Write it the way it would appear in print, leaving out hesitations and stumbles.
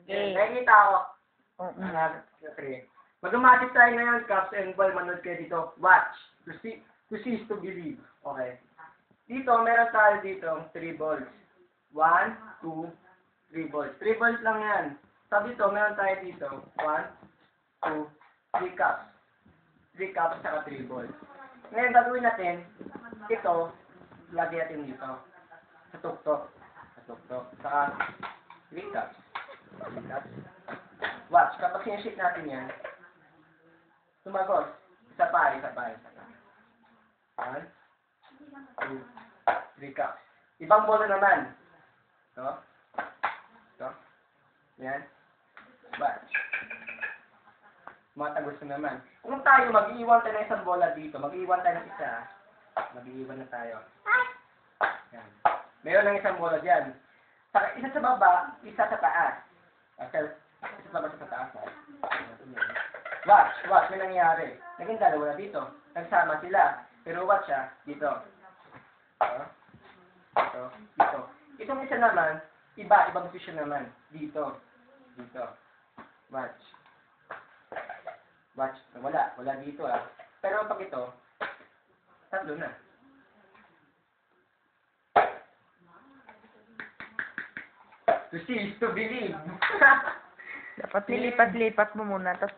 A. Nakikita ako. Oo. Okay. Mag-umatis tayo ngayon, Caps and Ball. Manood kayo dito. Watch. To see is to believe. Okay. Dito, meron tayo dito 3 balls. 1, 2, 3 balls. 3 balls lang yan. Sa dito, meron tayo dito. 1, 2, 3 cups. 3 cups, saka 3 balls. Ngayon, gagawin natin, ito, lagay natin dito. Sa tuktok. Sa tuktok. Saka 3 cups. 3 cups. Watch, kapag sinishake natin yan, tumagos. Isa pa, isa pa, isa pa. 1, 2, 3 cups. Ibang bola naman. Ito. Ito. Yan. Watch. Matagos na naman. Kung tayo, mag-iiwan tayo ng isang bola dito. Mag-iiwan tayo ng isa. Mag-iiwan na tayo. Yan. Meron ng isang bola dyan. Isa sa baba, isa sa taas. Okay. Isa sa baba, sa taas. Watch. Watch. May nangyari. Naging dalawa na dito. Nagsama sila. Pero watch dito. Ito. Ito. Dito. Itong isa naman, ibang position naman. Dito. Dito. Watch. Watch. Wala. Wala dito Pero pag ito, tatlo na. To see is to believe. Dapat nilipat-lipat mo muna, tapos